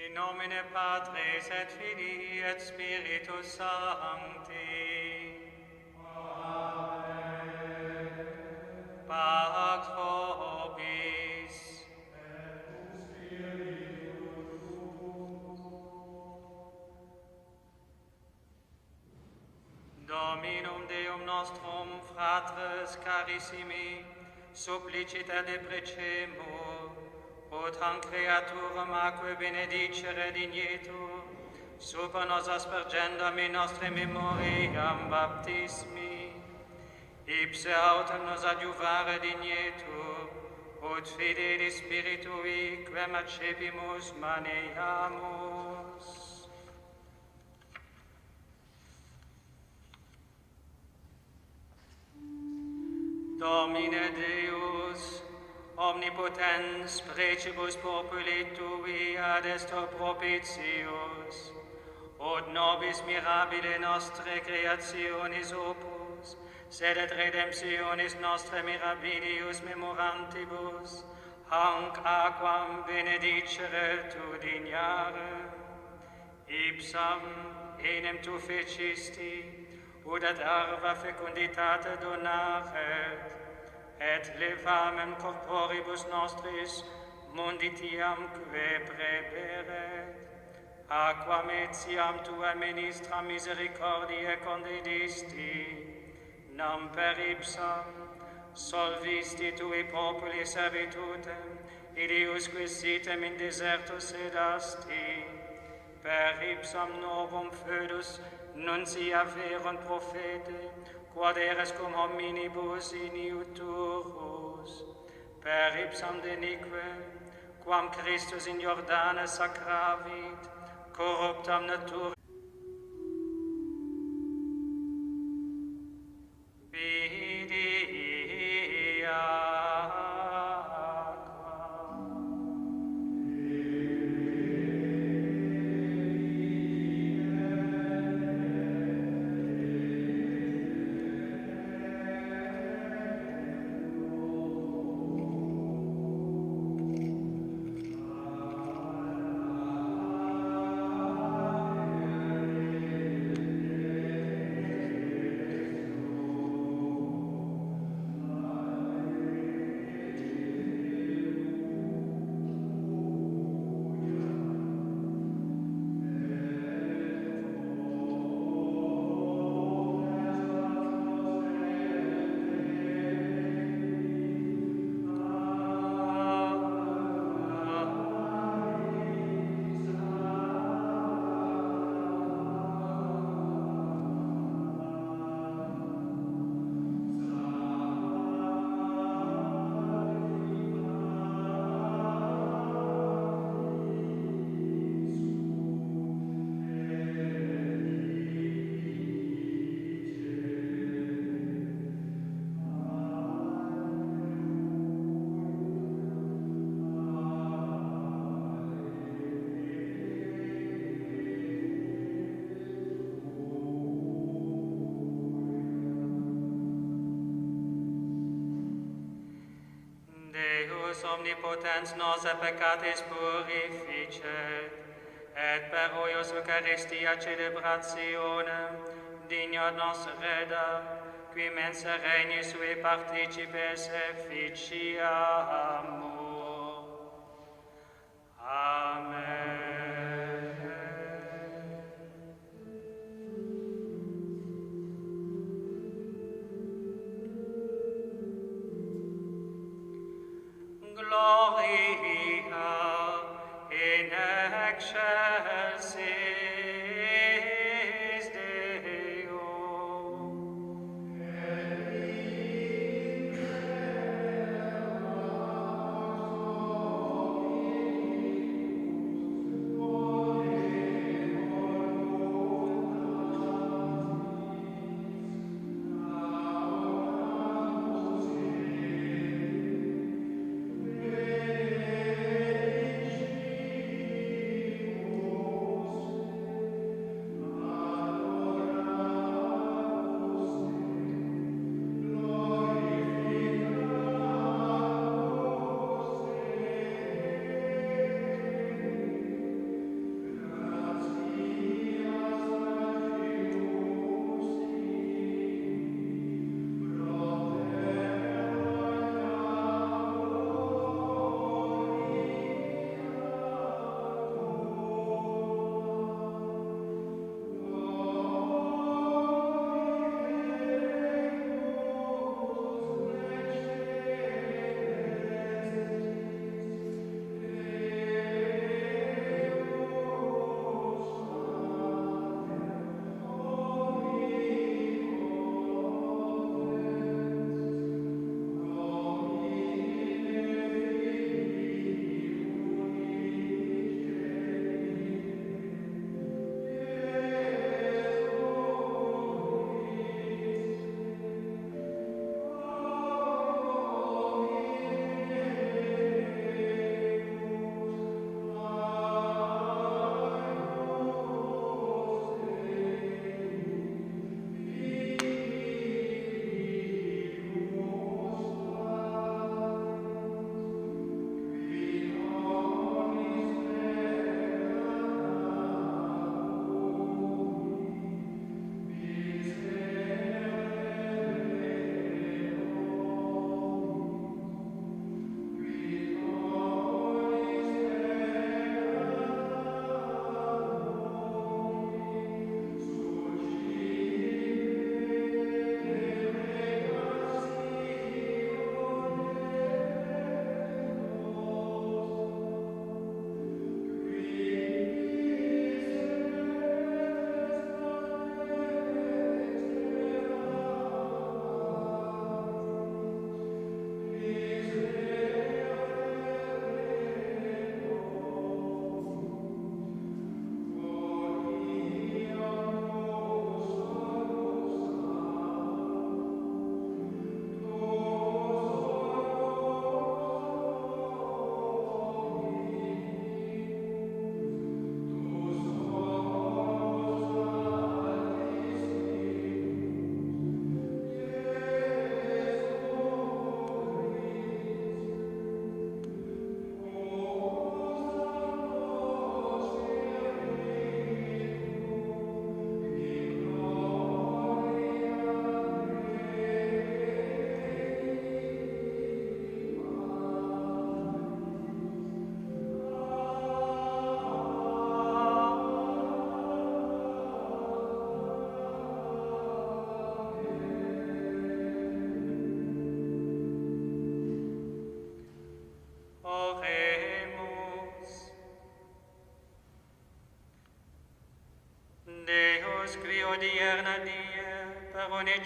In nomine Patris et Filii et Spiritus Sancti. Amen. Pax vobis. Et cum spiritu tuo. Dominum Deum nostrum, fratres carissimi, supplicita deprecemur, ut creaturum aquae benedicere dignetur, super nos aspergendam in nostre memoriam baptismi, ipse autem nos adjuvare dignetur, ut fideli spiritui quem accepimus maneamus. Domine Deus, omnipotens precibus populi tui ad esto propitius, ut nobis mirabile nostre creationis opus, sed et redemptionis nostre mirabilius memorantibus, hanc aquam benedicere tu dignare, ipsam enem tu fecisti, ut ad arva fecunditate donaret, et levamem corporibus nostris munditiam que preberet, aquam etiam tua ministra misericordiae condedisti, nam per ipsam solvisti tui populi servitutem, idiusque sitem in deserto sedasti, per ipsam novum foedus nuntia verunt profete, quod eres cum hominibus iniuturus, per ipsam denique, quam Christus in Jordane sacravit, corruptam natura. Omnipotens nosa peccatis purificet, et per huius Eucharistia celebrationem digno nos reda, qui mensa regni sui participes efficiamur. Amen. Gloria in excelsis Deo.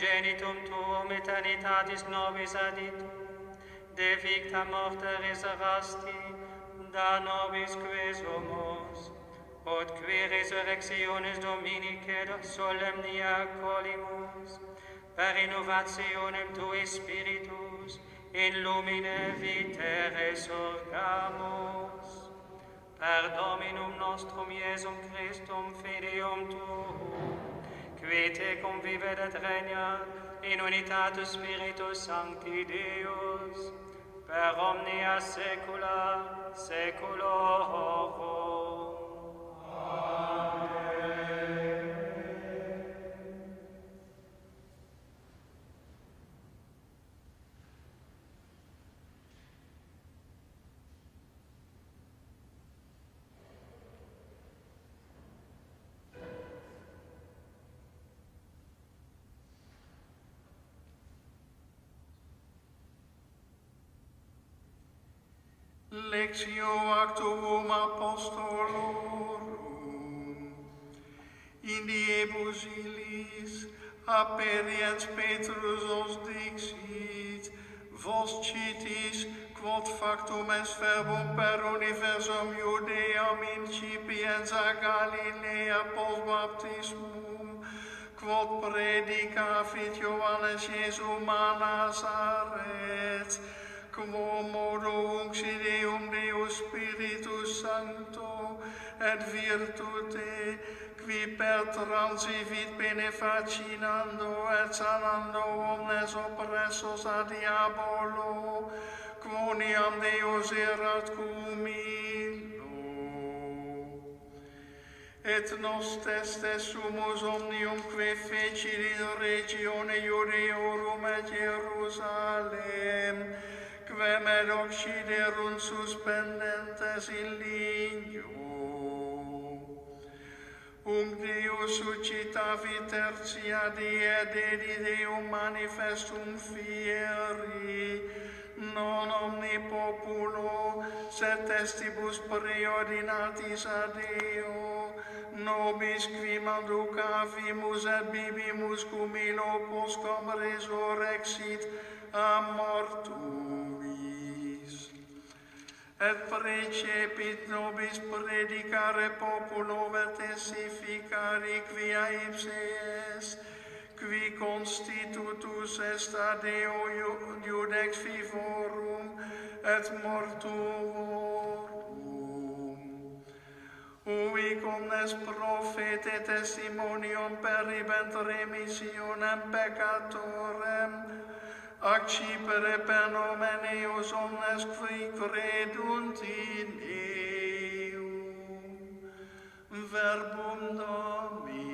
primogenitum tuum eternitatis nobis aditum, de victa morte resurrasti, da nobis que somos, ut qui resurrectionis Dominicae solemnia colimus, per innovationem Tui Spiritus, in lumine vitae resurgamus. Per Dominum nostrum Iesum Christum filium Tuum, qui te convivet et regnat in unitatis Spiritus Sancti Deus, per omnia saecula saeculorum. Lectio actuum apostolorum. In diebus illis aperiens Petrus os dixit, vos citis, quod factum est verbum per universum Judeam incipiens a Galilea post baptismum, quod predicavit Johannes Jesum a Nazaret, quo modo uncsit eum Deus Spiritus Sancto et virtute, qui per transivit benefacinando et sanando omnes oppressos a diabolo, quoniam Deus erat cum illo. Et nos testes sumus omniumque fecit regione Judeorum et Jerusalem, quem et occiderunt suspendentes in ligno. Deus suscitavit tertia die dedit Deum manifestum fieri, non omni populo, sed testibus preordinatis a Deo, nobis qui manducavimus et bibimus cum illo postcom resurrexit a mortuis. Et precepit nobis predicare populo et testificari quia ipse est, qui constitutus est a Deo judex vivorum et mortuorum. Uic omnes profete testimonium peribent remissionem peccatorem, accipere per nomen eos omnes qui credunt in eum. Verbum Domini.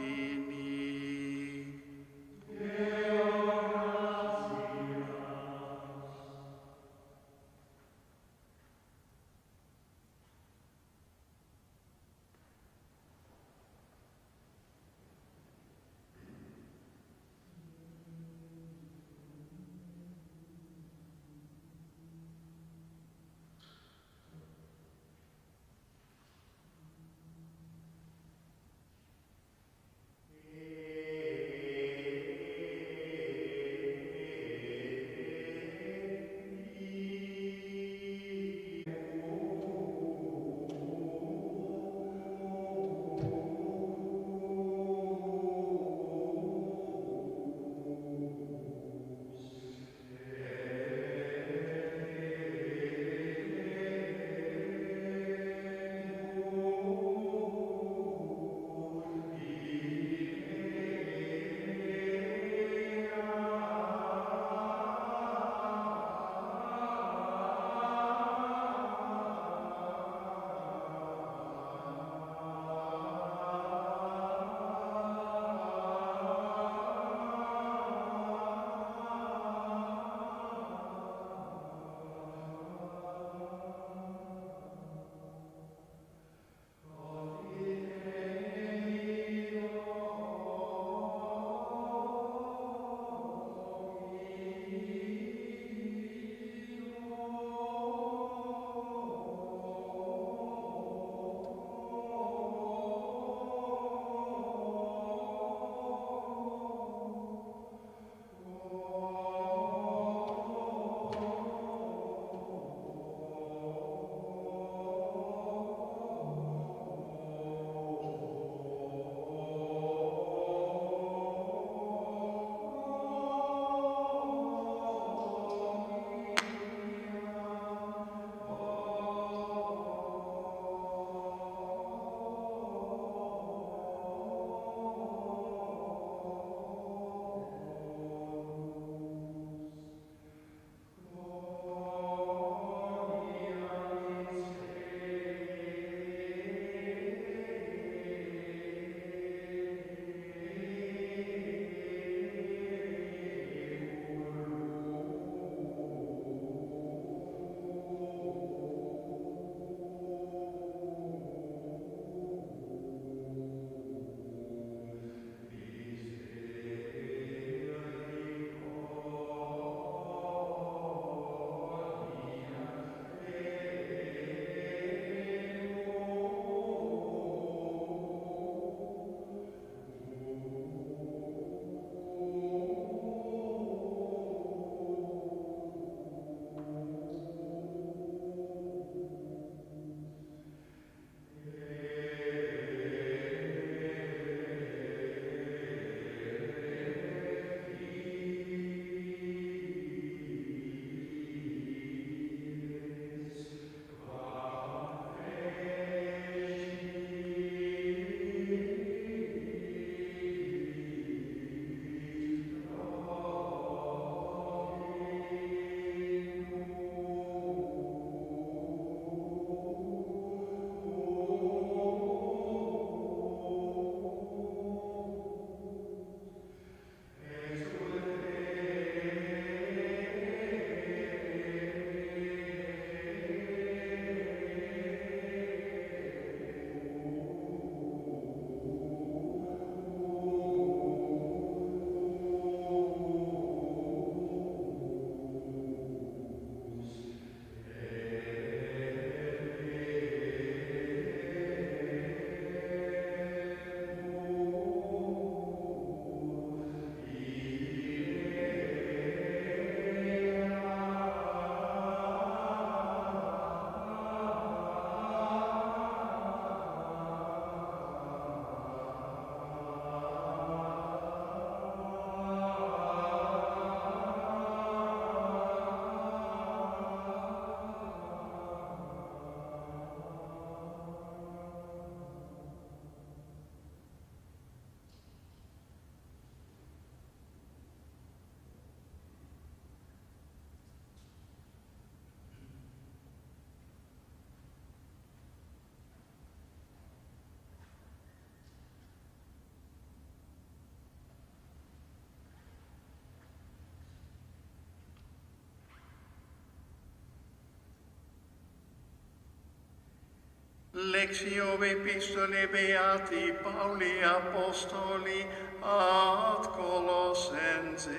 Lectio epistolae beati Pauli apostoli ad Colossenses.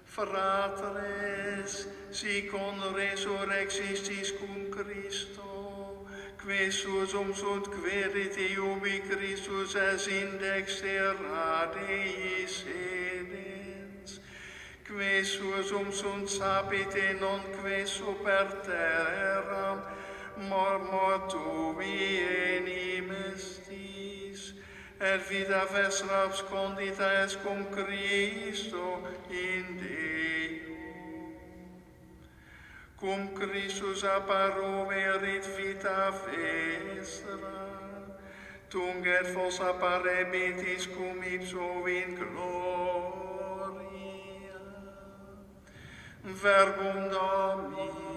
Fratres, sic resurrexistis cum Christo, que susum sunt queriti ubi Christus es indexera Dei sedens, que susum sunt sapite non que super terram, mortui enim estis, et vita vestra abscondita est cum Christo in Deo. Cum Christus apparuverit vita vestra, tunget vos apparebitis cum ipso in gloria. Verbum Domini.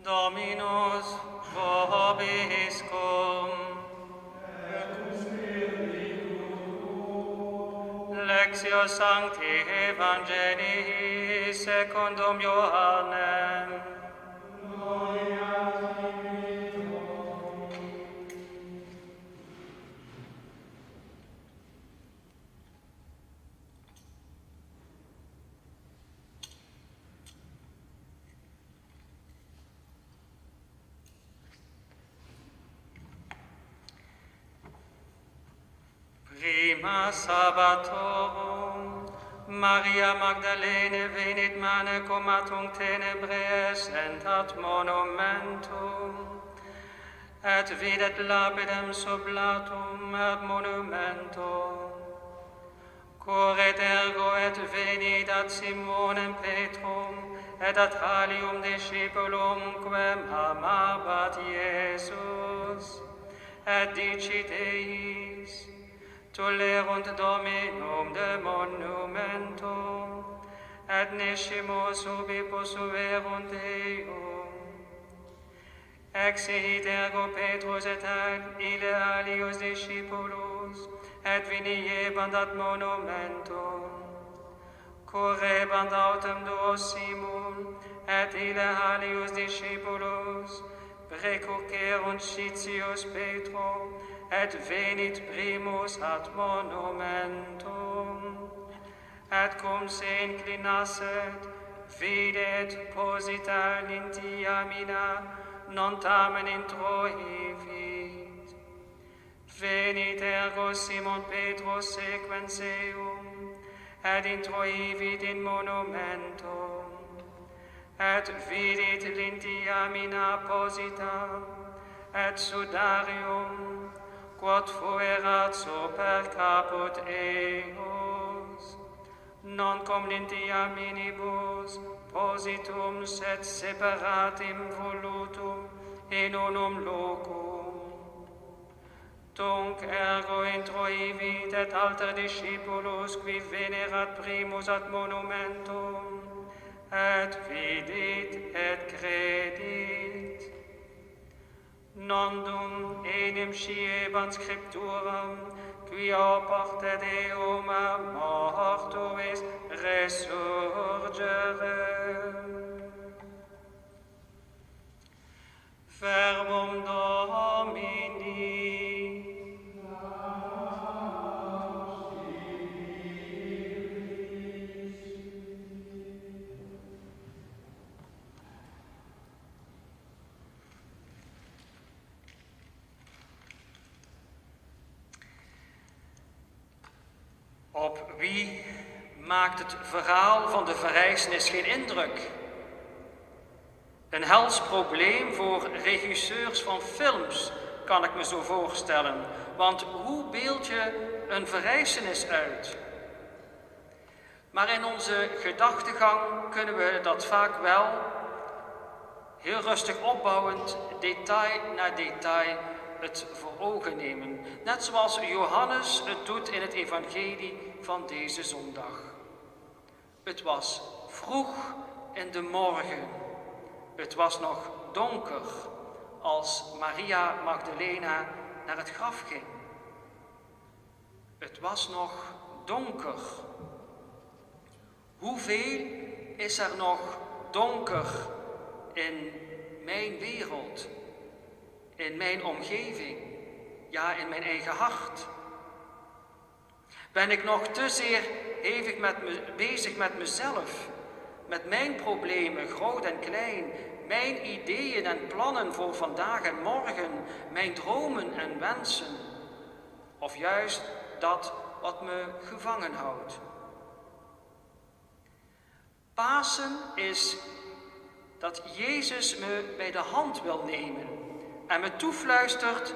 Dominus vobiscum. Lectio Sancti Evangelii secundum Johannem. Prima Sabbatorum, Maria Magdalene venit mane comatum tenebres entat monumentum, et videt lapidem sublatum ad monumentum. Corret ergo et venit ad Simonem Petrum, et ad alium discipulum quem amabat Iesus, et dicit eis, tolerunt Dominum de monumentum, et nescimus ubi possuerunt eum. Exit ergo Petrus et ille alius discipulus, et viniebant ad monumentum. Correbant autem duos Simon, et ille alius discipulus, precurcerunt Scitius Petro, et venit primus ad monumentum, et cum se inclinasset, videt posita lintiamina, non tamen introivit. Venit ergo Simon Petrus sequens eum, et introivit in monumentum, et vidit lintiamina posita, et sudarium, quod fuerat super caput eos, non cum lintiaminibus positum sed separatim volutum in unum locum. Tunc ergo introivit et alter discipulus qui venerat primus ad monumentum, et vidit et credit. Nondum enim sciebant scripturam, qui oportet eum mortuis resurgere. Verbum Domini. Op wie maakt het verhaal van de verrijzenis geen indruk? Een hels probleem voor regisseurs van films, kan ik me zo voorstellen. Want hoe beeld je een verrijzenis uit? Maar in onze gedachtegang kunnen we dat vaak wel heel rustig opbouwend, detail na detail, het voor ogen nemen. Net zoals Johannes het doet in het evangelie van deze zondag. Het was vroeg in de morgen. Het was nog donker als Maria Magdalena naar het graf ging. Het was nog donker. Hoeveel is er nog donker in mijn wereld? In mijn omgeving, ja, in mijn eigen hart? Ben ik nog te zeer hevig bezig met mezelf, met mijn problemen, groot en klein, mijn ideeën en plannen voor vandaag en morgen, mijn dromen en wensen, of juist dat wat me gevangen houdt? Pasen is dat Jezus me bij de hand wil nemen en me toefluistert: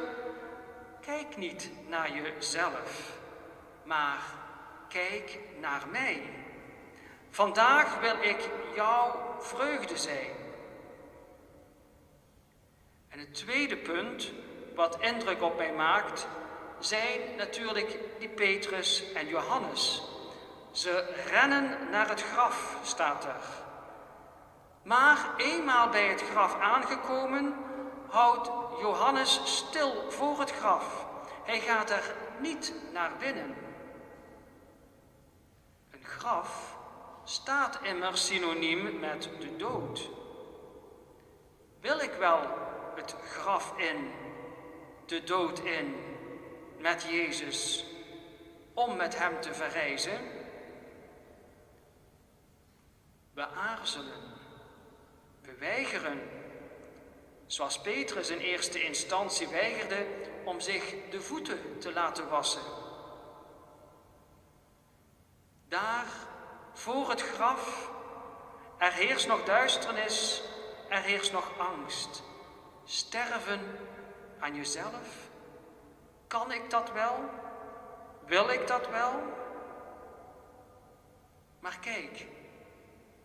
kijk niet naar jezelf, maar kijk naar mij. Vandaag wil ik jouw vreugde zijn. En het tweede punt, wat indruk op mij maakt, zijn natuurlijk die Petrus en Johannes. Ze rennen naar het graf, staat er. Maar eenmaal bij het graf aangekomen, houdt Johannes stil voor het graf. Hij gaat er niet naar binnen. Een graf staat immers synoniem met de dood. Wil ik wel het graf in, de dood in, met Jezus, om met hem te verrijzen? We aarzelen, we weigeren, zoals Petrus in eerste instantie weigerde om zich de voeten te laten wassen. Daar, voor het graf, er heerst nog duisternis, er heerst nog angst. Sterven aan jezelf? Kan ik dat wel? Wil ik dat wel? Maar kijk,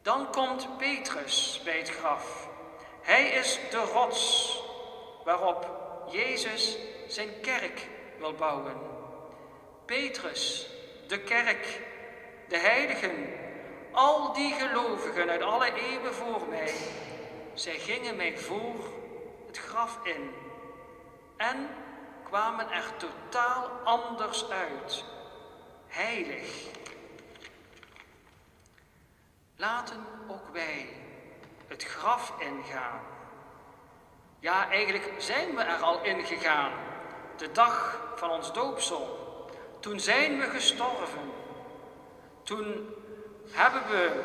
dan komt Petrus bij het graf. Hij is de rots waarop Jezus zijn kerk wil bouwen. Petrus, de kerk, de heiligen, al die gelovigen uit alle eeuwen voor mij, zij gingen mij voor het graf in en kwamen er totaal anders uit. Heilig. Laten ook wij het graf ingaan. Ja, eigenlijk zijn we er al ingegaan, de dag van ons doopsel. Toen zijn we gestorven. Toen hebben we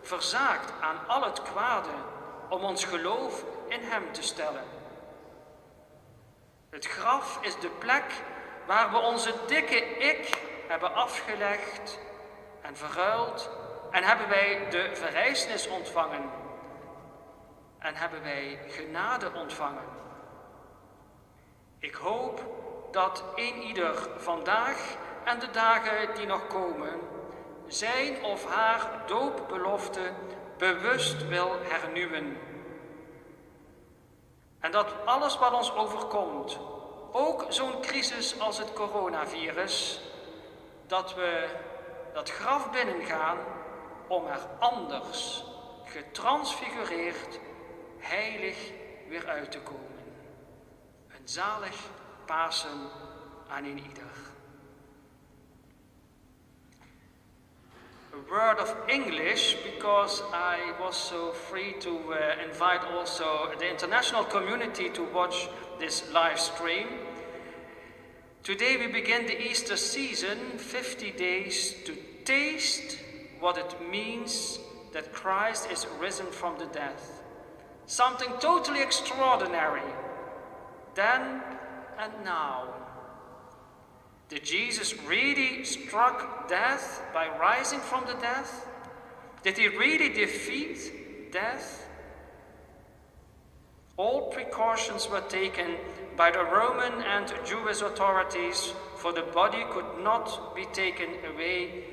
verzaakt aan al het kwade om ons geloof in hem te stellen. Het graf is de plek waar we onze dikke ik hebben afgelegd en verruild en hebben wij de verrijzenis ontvangen en hebben wij genade ontvangen. Ik hoop dat ieder vandaag en de dagen die nog komen zijn of haar doopbelofte bewust wil hernieuwen. En dat alles wat ons overkomt, ook zo'n crisis als het coronavirus, dat we dat graf binnengaan om er anders, getransfigureerd, heilig weer uit te komen. Een zalig Pasen aan een ieder. A word of English, because I was so free to invite also the international community to watch this live stream. Today we begin the Easter season, 50 days to taste what it means that Christ is risen from the dead. Something totally extraordinary. Then and now. Did Jesus really struck death by rising from the dead? Did he really defeat death? All precautions were taken by the Roman and Jewish authorities, for the body could not be taken away,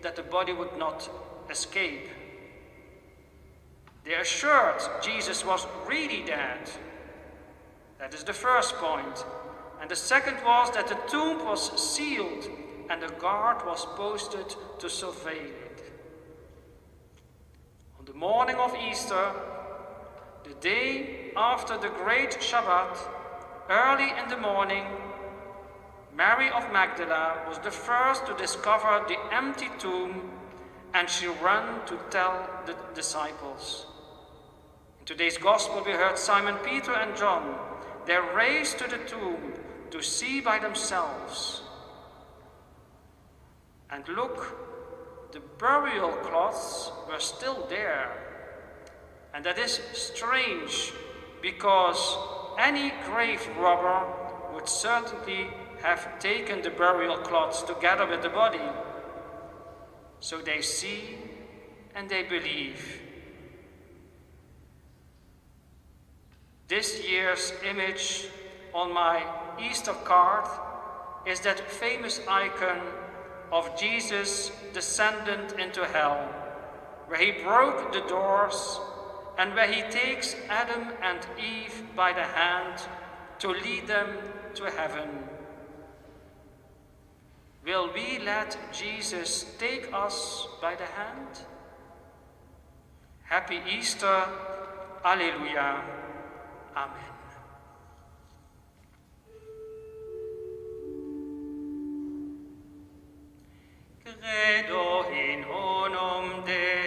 that the body would not escape. They assured Jesus was really dead. That is the first point. And the second was that the tomb was sealed and a guard was posted to surveil it. On the morning of Easter, the day after the great Shabbat, early in the morning, Mary of Magdala was the first to discover the empty tomb, and she ran to tell the disciples. In today's Gospel we heard Simon Peter and John. They raced to the tomb to see by themselves. And look, the burial cloths were still there. And that is strange, because any grave robber would certainly have taken the burial cloths together with the body. So they see and they believe. This year's image on my Easter card is that famous icon of Jesus descendant into hell, where he broke the doors and where he takes Adam and Eve by the hand to lead them to heaven. Will we let Jesus take us by the hand? Happy Easter. Alleluia. Amen. Credo in honum Deo.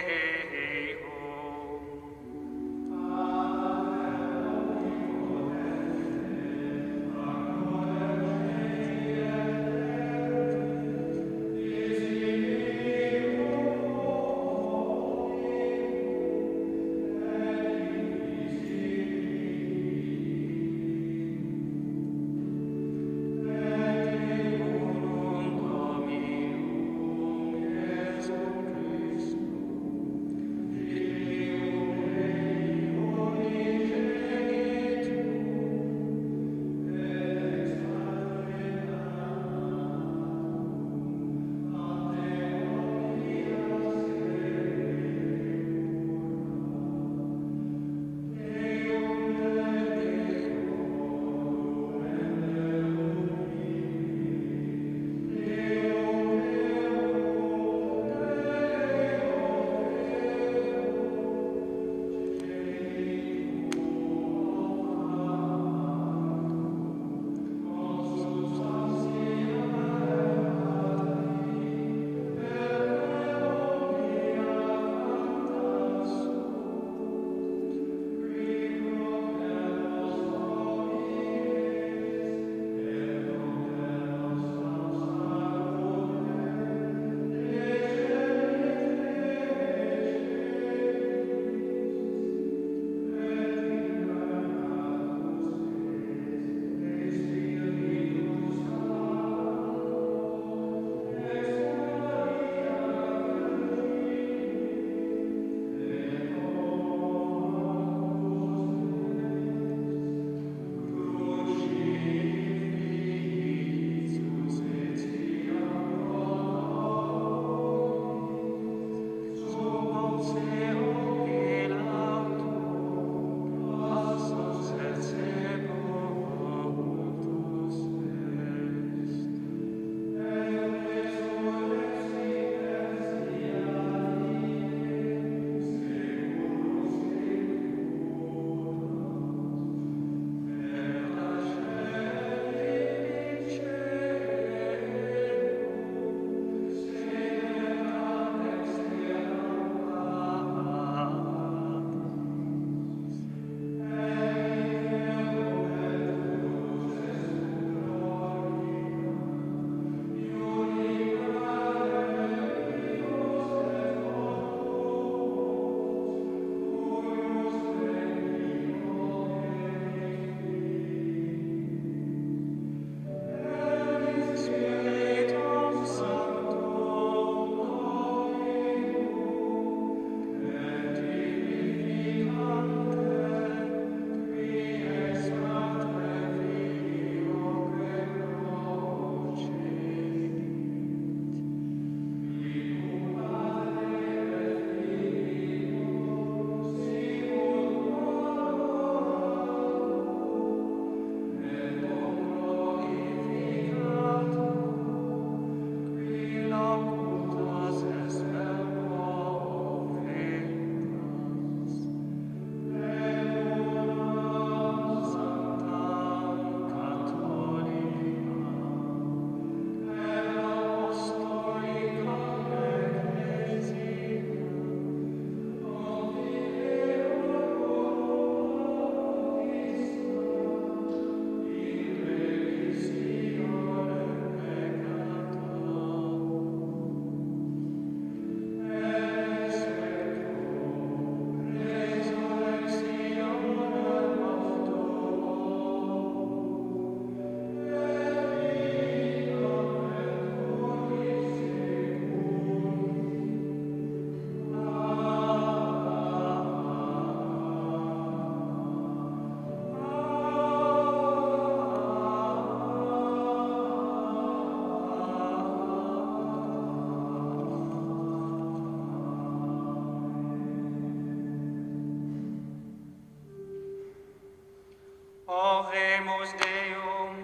Oremus Deum,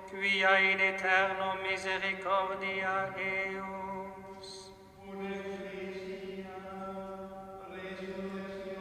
quia in aeterno misericordia eus. Ut ecclesia resurrectione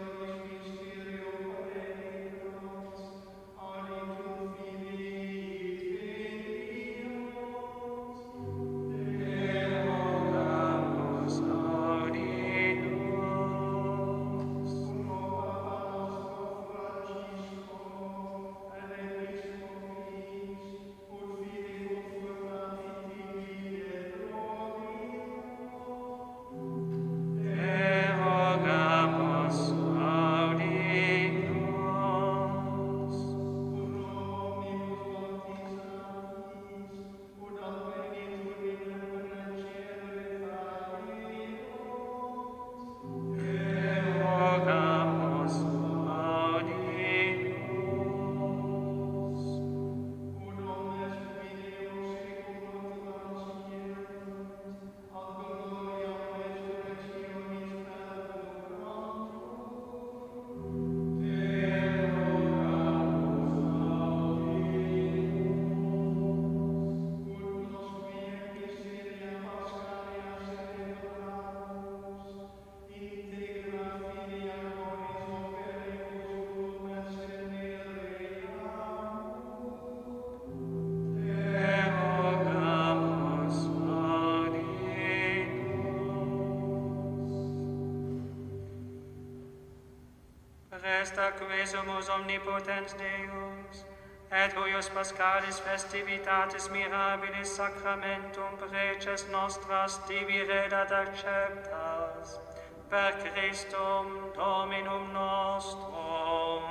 festa quesumus omnipotens Deus, et huius Paschalis festivitatis mirabilis sacramentum preces nostras diviret ad acceptas, per Christum Dominum nostrum.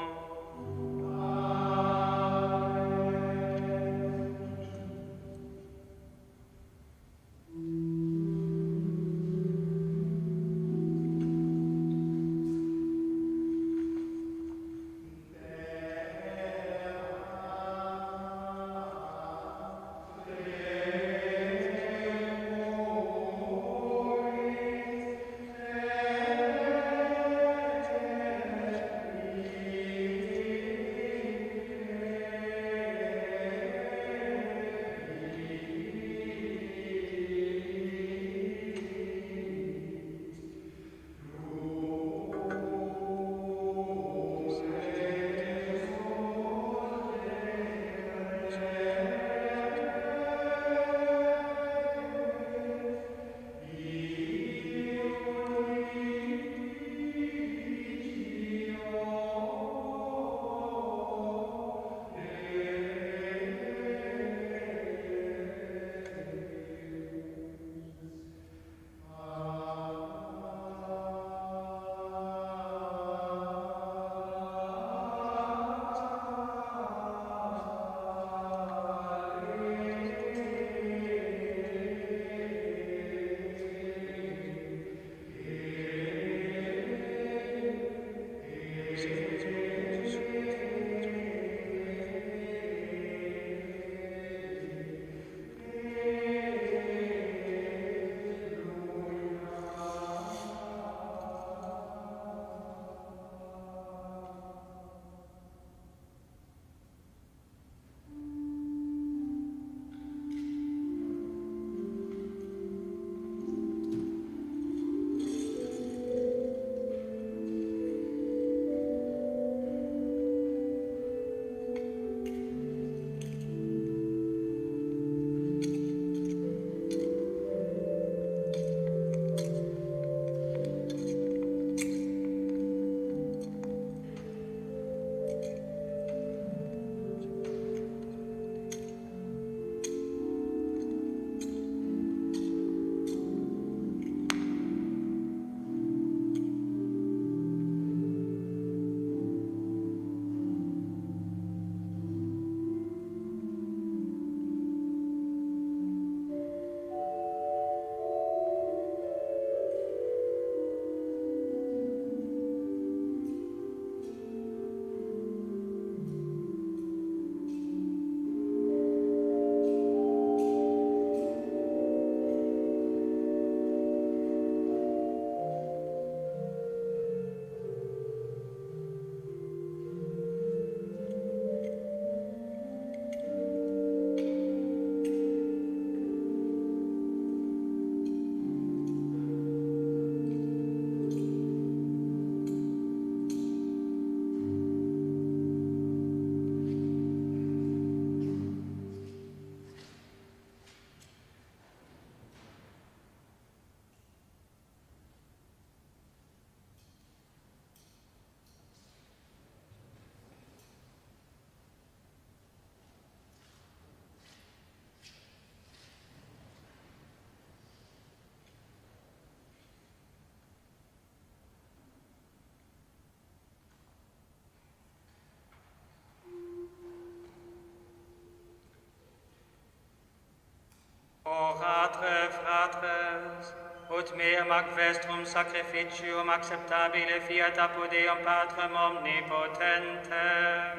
Oratre fratres, ut meam ac vestrum sacrificium acceptabile fiat apud Deum Patrem omnipotentem.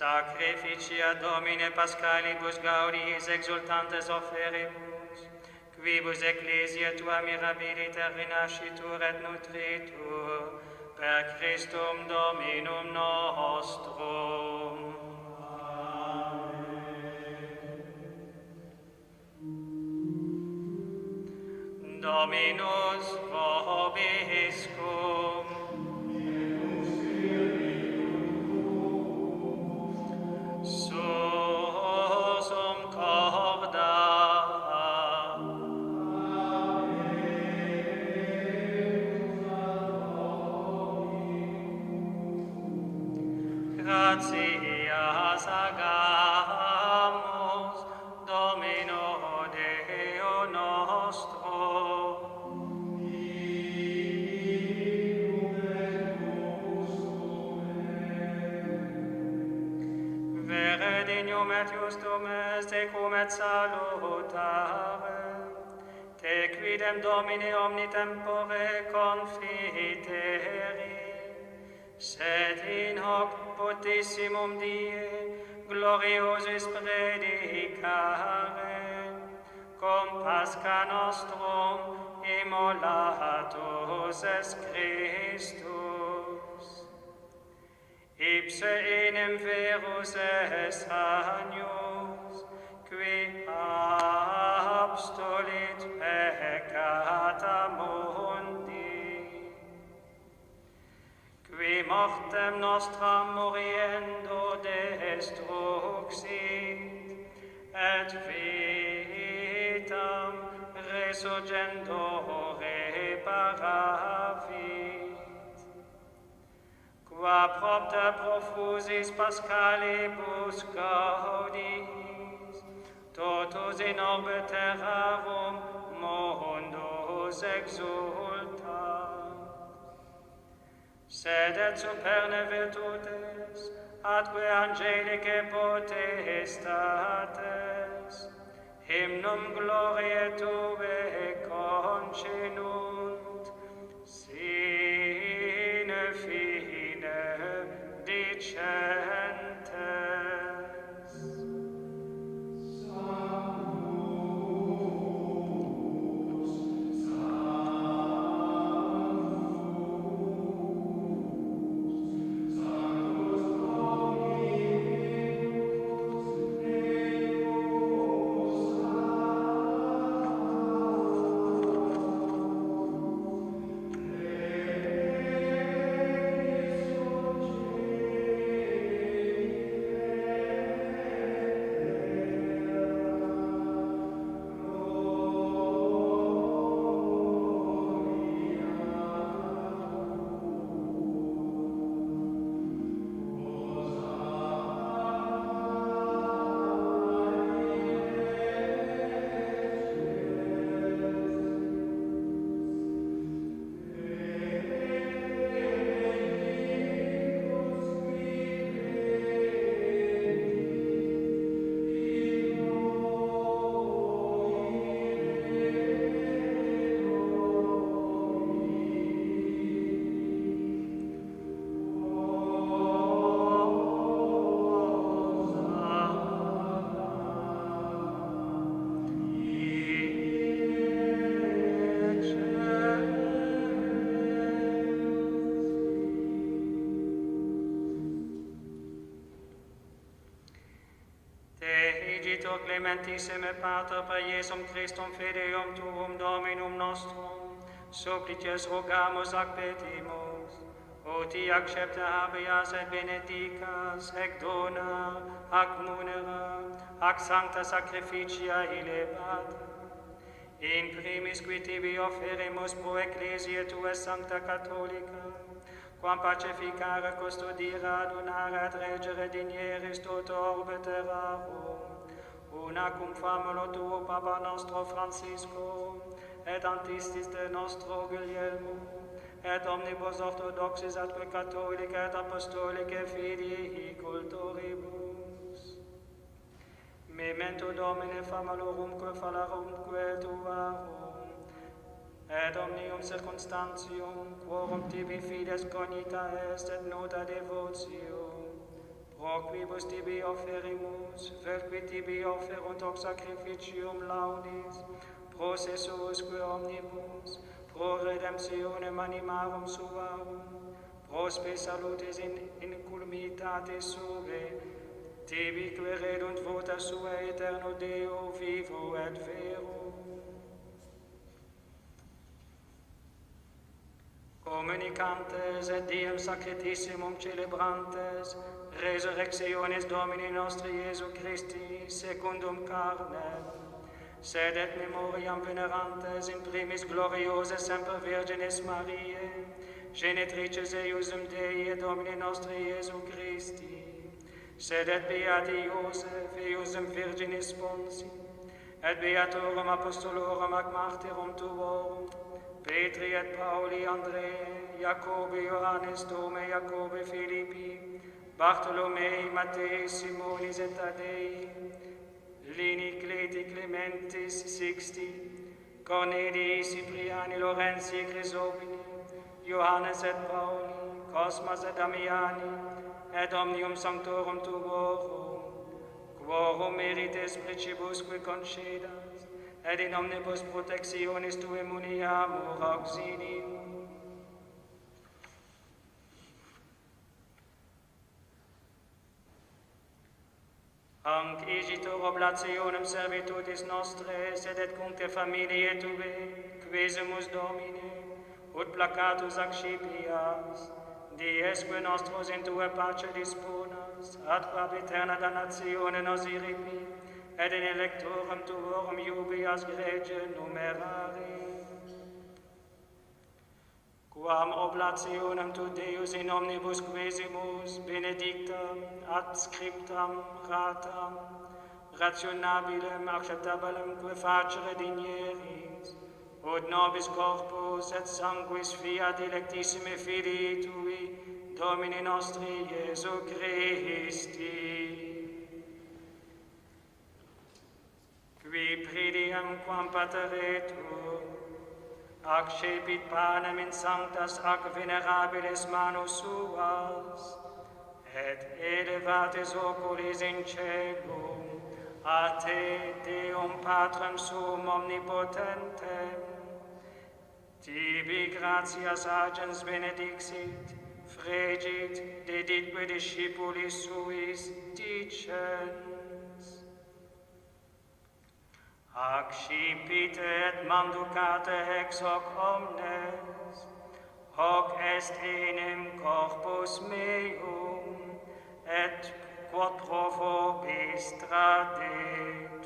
Sacrificia Domine Pascalibus gaudiis exultantes offeribus, quibus Ecclesia tua mirabiliter renascitur et nutritur, per Christum Dominum nostrum. Amen. Dominus vobiscum. Susum corda. Gratias agamus Domino Deo nostro. Vere dignum et justum est tecum et salutare, te quidem Domine omni tempore confiteri, sed in hoc potissimum die gloriosis predicare, cum Pascha nostrum immolatus est Christus. Ipse enim verus est agnus, qui abstolit peccata mundi, qui mortem nostram moriendo destruxit, et vitam resurgendo reparavit. Qua propter profusis Pascalibus gaudis, totus in orbe terrarum mundus exultat. Sed et superne virtutes, atque angelicae potestates, hymnum gloriae Tuae concenunt, sine fine dicentes. Clementissime Pater per Iesum Christum fideum tuum Dominum nostrum, supplices rogamus ac petimus, uti accepta habeas et benedicas, ec dona, ac munera, ac sancta sacrificia elevata. In primis qui tibi offeremus pro Ecclesiae Tua Sancta Catholica, quam pacificare, custodire, adunare, et regere digneris toto orbe terrarum, una cum famulo Tuo Papa nostro Francisco, et antistis de nostro Guglielmo, et omnibus orthodoxis atque catholica et apostolica fidii cultoribus. Memento Domine famulorumque falarumque Tuarum, et omnium circumstantium, quorum tibi fides cognita est et nota devotio, pro quibus tibi offerimus, vel qui tibi offerunt hoc sacrificium laudis, pro sesuusque omnibus, pro redemptionem animarum suarum, pro spe salutis in culmitatis suae, tibi queredunt vota sua eterno Deo vivo et vero. communicantes et diem sacratissimum celebrantes, resurrectionis Domini nostri Iesu Christi, secundum carnem, sed et memoriam venerantes in primis gloriose semper Virginis Mariae, genitrices eiusum Dei et Domini nostri Iesu Christi, sed et beati Iosef, eiusum Virginis Sponsi, et beatorum apostolorum ac martyrum tuorum, Petri et Pauli Andrei, Jacobi Johannes, Tome, Jacobi Philippi, Bartolomei, Mattei, Simonis et Tadei, Lini, Cleti, Clementis, Sixti, Cornelii, Cipriani, Lorenzi, Chrysopini, Johannes et Pauli, Cosmas et Damiani, et omnium sanctorum tuorum, quorum merites principusque concedas, et in omnibus protectionis tue muniamur auxilium. Anc igitur oblationem servitutis nostres, et cuncte familiae tue, quesumus Domine, ut placatus accipias, diesque nostros in tua pace disponas, ad quab eterna damnatione nos irripi, et in electorum tuorum iubias grege numerare. Quam oblationem tu Deus in omnibus quesimus benedictam, adscriptam, ratam, rationabilem, acceptabilem que facere digneris, ut nobis corpus et sanguis fiat electissime Filii Tui, Domini nostri Iesu Christi. Qui pridiem quam pateretur, accepit panem in sanctas ac venerabilis manus suas, et elevatis oculis in celum, a te, Deum Patrem suum omnipotentem, tibi gratias agens benedixit, fregit, deditque discipulis suis dicens. Accipite et manducate ex hoc omnes, hoc est enim corpus meum, et quod pro vobis tradetur.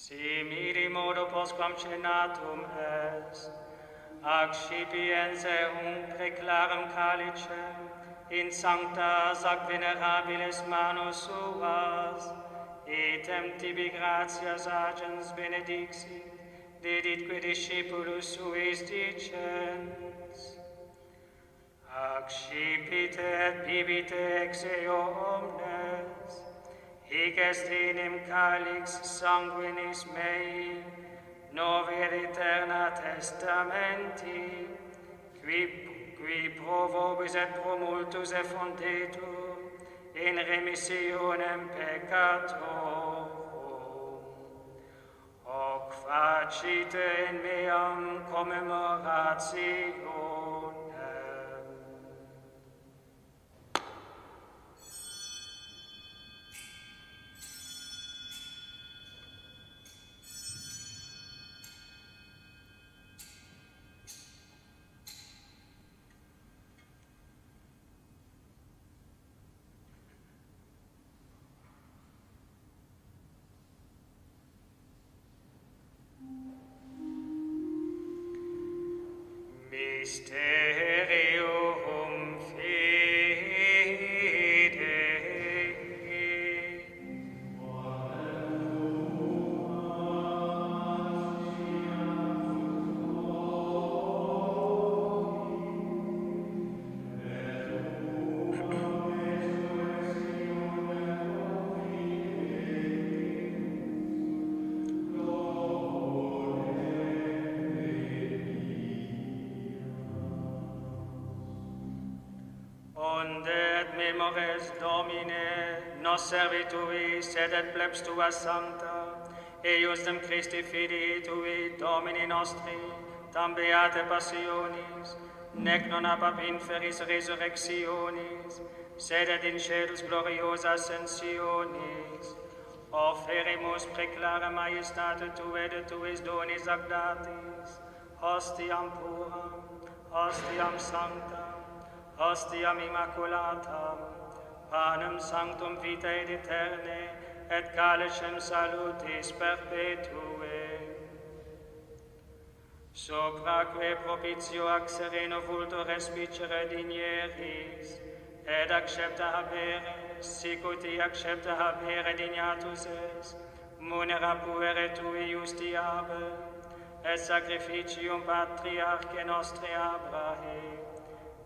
Simili modo postquam cenatum est, accipiens eum preclarem calicem, in sanctas ac venerabilis manus suas, etem tibi gratias agens benedixit, deditque discipulus suis dicens. Accipite et bibite ex eo omnes, hic est enim calix sanguinis mei, novi eterna testamenti, qui pro vobis et pro multus effundetur, in remissionem peccatorum. Hoc facite in meam commemorationem. Mysterium Fidei. memores Domine, nos servitui sed et plebs tua sancta, eius dem Christi Filii tui Domini nostri, tam beate passionis, nec non ab inferis resurrectionis, sed et in caelis gloriosa ascensionis, offerimus preclara majestate Tue et Tuis donis ac datis, hostiam puram, hostiam sanctam, hostiam immaculatam, panem sanctum vitae aeterne, et calicem salutis perpetue. Sopraque propitio ac sereno vulto respicere digneris, et accepta habere, sicuti accepta habere dignatus es, munera puere tui justiabe, et sacrificium patriarche nostri Abrahe,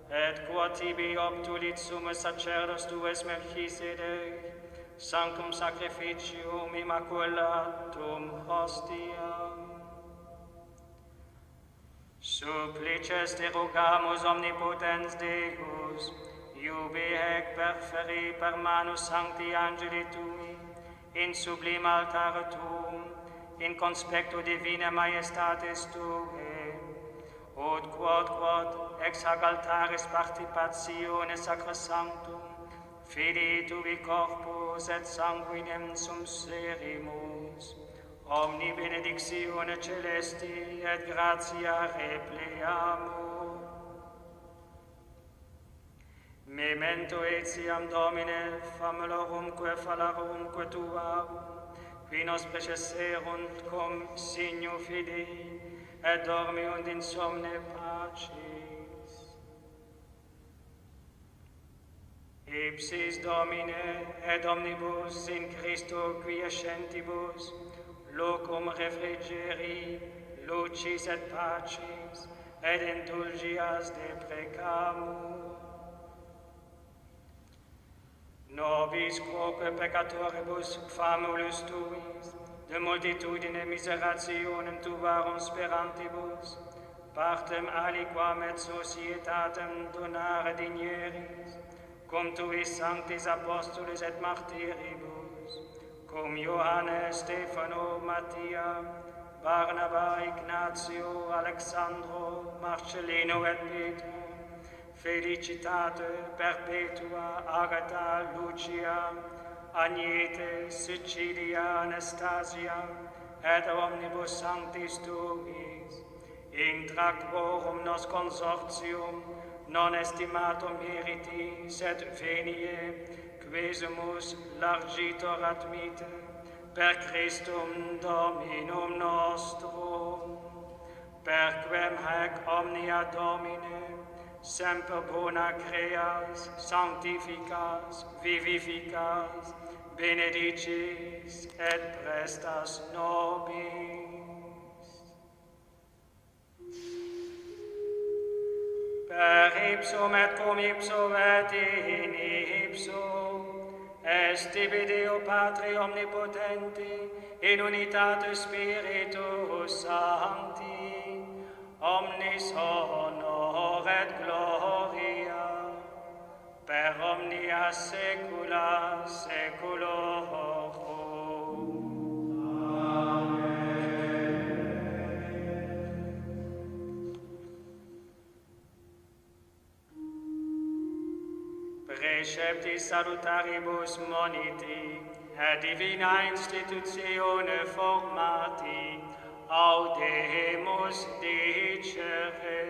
et quod tibi obtulit summus sacerdos tuus Melchisedec, sanctum sacrificium immaculatum hostiam. Supplices te rogamus omnipotens Deus, iubi ec perferi per manus sancti angeli tui, in sublim altare tuum, in conspectu divina majestatis tue, ut quod ex hac altaris participationes sacrosanctum, Filii tui corpus et sanguinem sum serimus, omni benedictione celesti et gratia repleamur. Memento etiam Domine famulorumque falarumque tuarum, qui nos precesserunt cum signo Filii, et dormiunt in somne pacis. Ipsis Domine et omnibus in Christo quiescentibus, locum refrigerii, lucis et pacis, et indulgias deprecamur. Nobis quoque peccatoribus famulus tuis, de multitudine miserationem tuarum sperantibus, partem aliquam et societatem donare digneris, cum tuis sanctis apostolis et martyribus, cum Ioannes, Stefano, Mattia, Barnaba, Ignatio, Alexandro, Marcellino et Petro, Felicitate, Perpetua, Agatha, Lucia, Agnete, Sicilia, Anastasia, et omnibus sanctis tuis, intra quorum nos consortium, non estimato meriti, sed venie, quesumus largitor admite, per Christum Dominum nostrum, per quem haec omnia Domine, semper bona creas, sanctificas, vivificas, benedicis et prestas nobis. Per ipsum et cum ipsum et in ipsum, est tibi Deo Patri omnipotenti, in unitate Spiritus Sancti, omnis honor et gloria, per omnia saecula saeculorum. Preceptis salutaribus moniti, et divina institutione formati, audemus dicere.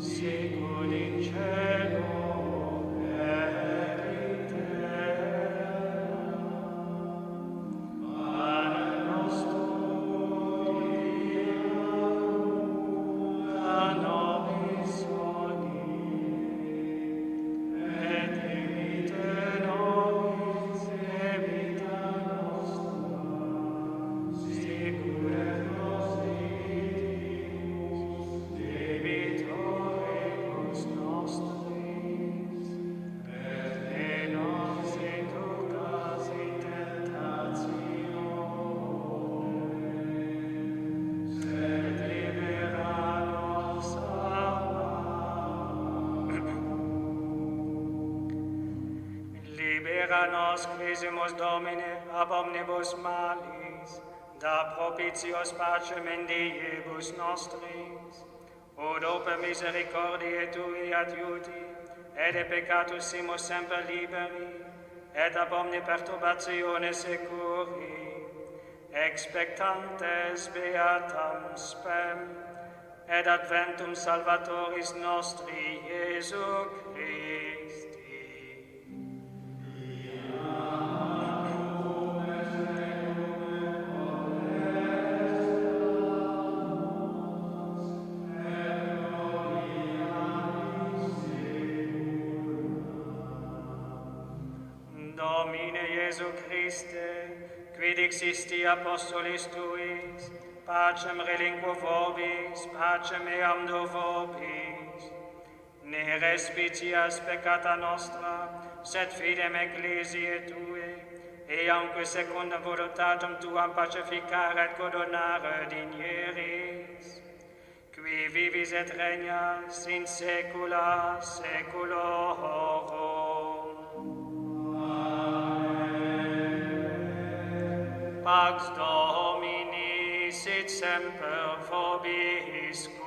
Secul in cielo et in terra. Libera nos quisimus Domine ab omnibus malis, da propitios pacem in diebus nostris, ut oper misericordiae Tui adiuti, et de peccatus simus semper liberi, et ab omni perturbatione securi, expectantes beatam spem, et adventum Salvatoris nostri Iesu Christi. Domine Iesu Christe, quid existi apostolis Tuis, pacem relinquo vobis, pacem eam do vobis. Ne respicias peccata nostra, sed fidem ecclesiae Tue, eamque secundum voluntatem Tuam pacificare et cordonare digneris, qui vivis et regnas in saecula saeculorum. Pax Domini sit semper vobiscum.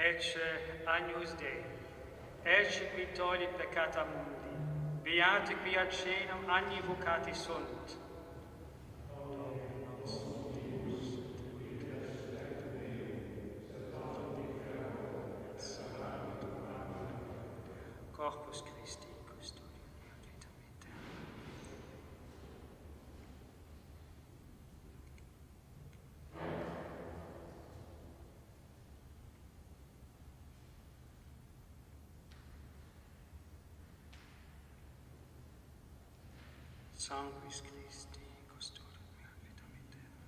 Ecce Agnus Dei, ecce qui tollit peccata mundi, beati qui ad caenum agni vocati sunt. Corpus Christi, custodia mea vitam aeterna. Sanguis Christi, custodia mea vitam aeterna.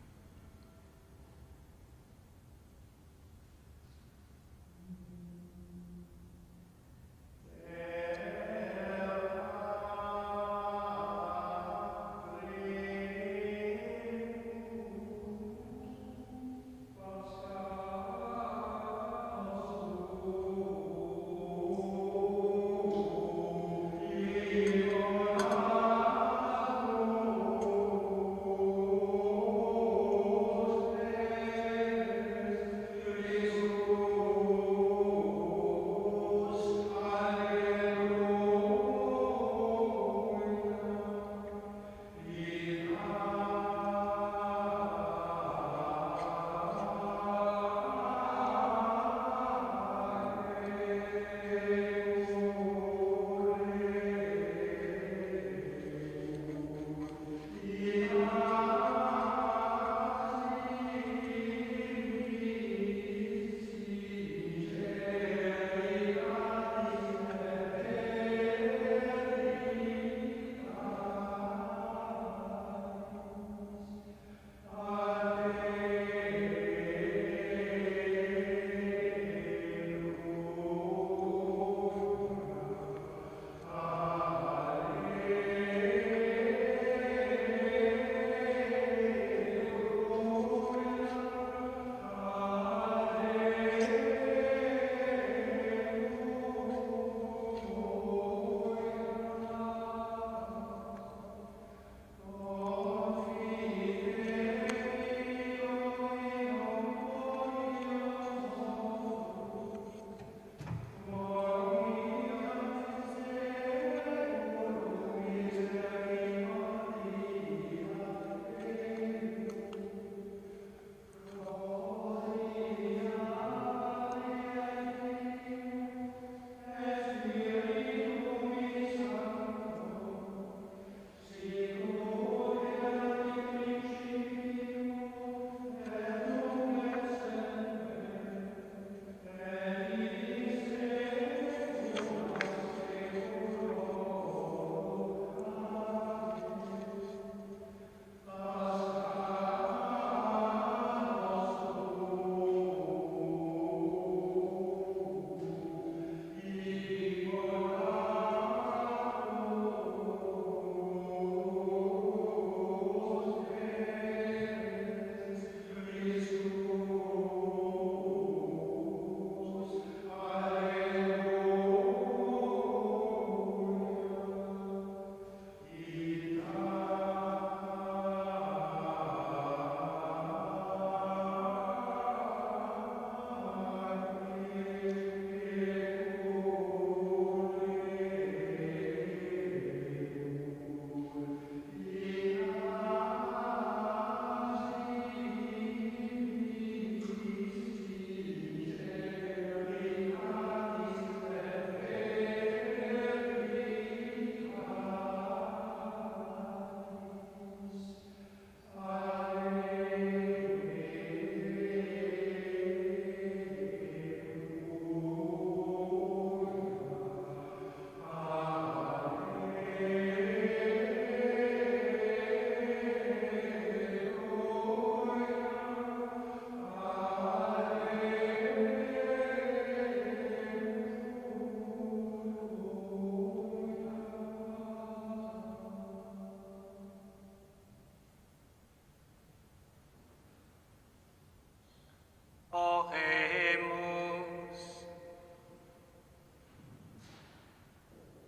Oremus.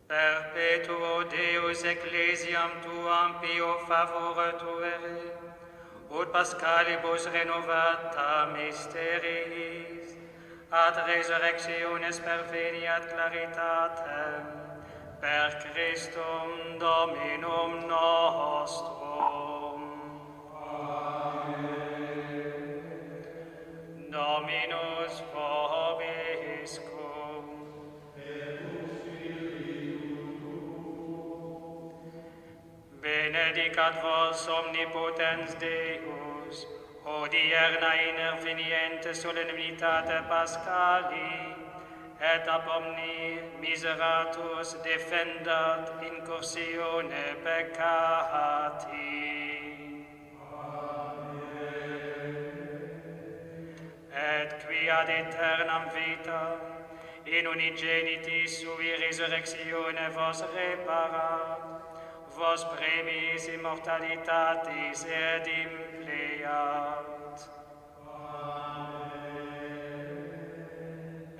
Perpetuo Deus ecclesiam tuam pio favore tuere, ut Pascalibus renovata mysteris, ad resurrectionis perveniat claritatem, per Christum Dominum nostrum. Dominus vobiscum. Benedicat vos omnipotens Deus, odierna interveniente solemnitate Pascali, et ab omni miseratus defendat incursione peccati. Et qui ad aeternam vitam, in unigenitis sui resurrectione vos reparat, vos premis immortalitatis et impleat.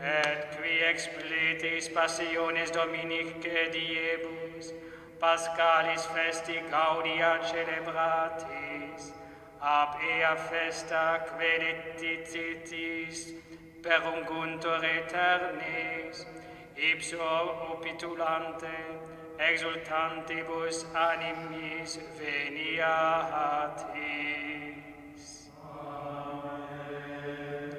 Et qui expletis passiones dominicae diebus, Pascalis festi gaudia celebratis, ab ea festa quedititis perunguntur aeternis, ipso opitulante, exultantibus animis veniatis. Amen.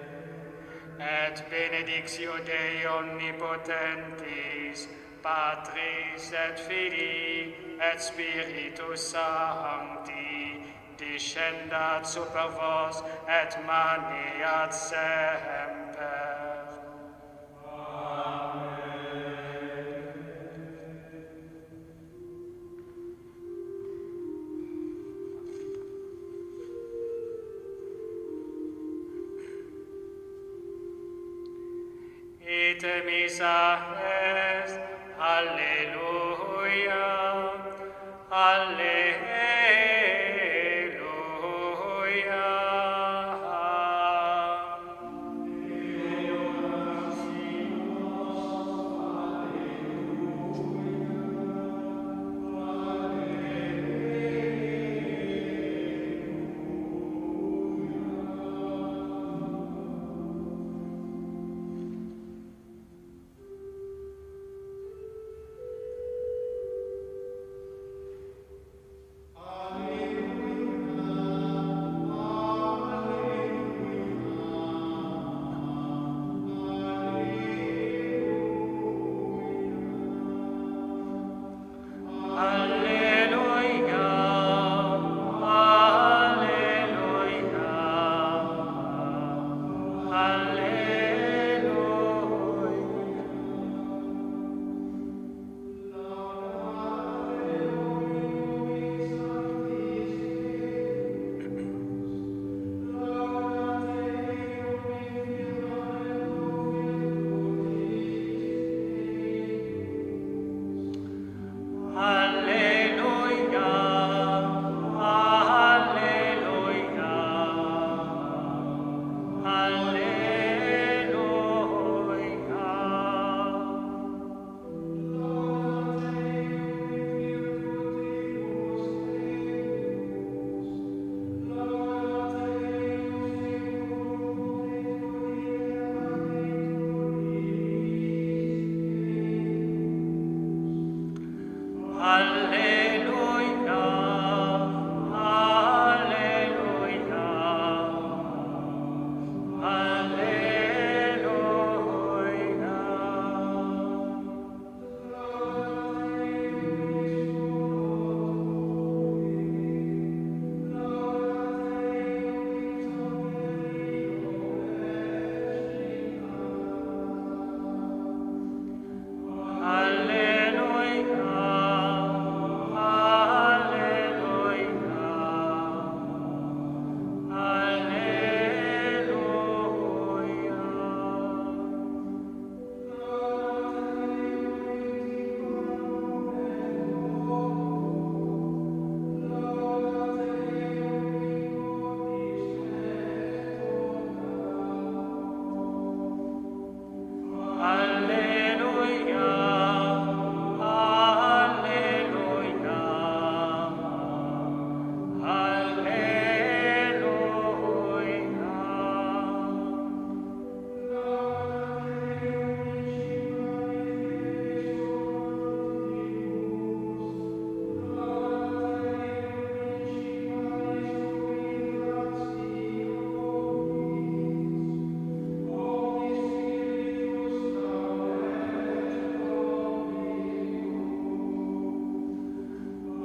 Et benedictio Dei omnipotentis, Patris et Filii et Spiritus Sancti, descendat super vos et maneat semper. Ite missa est, Alleluia, Alleluia.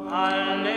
Alleluia.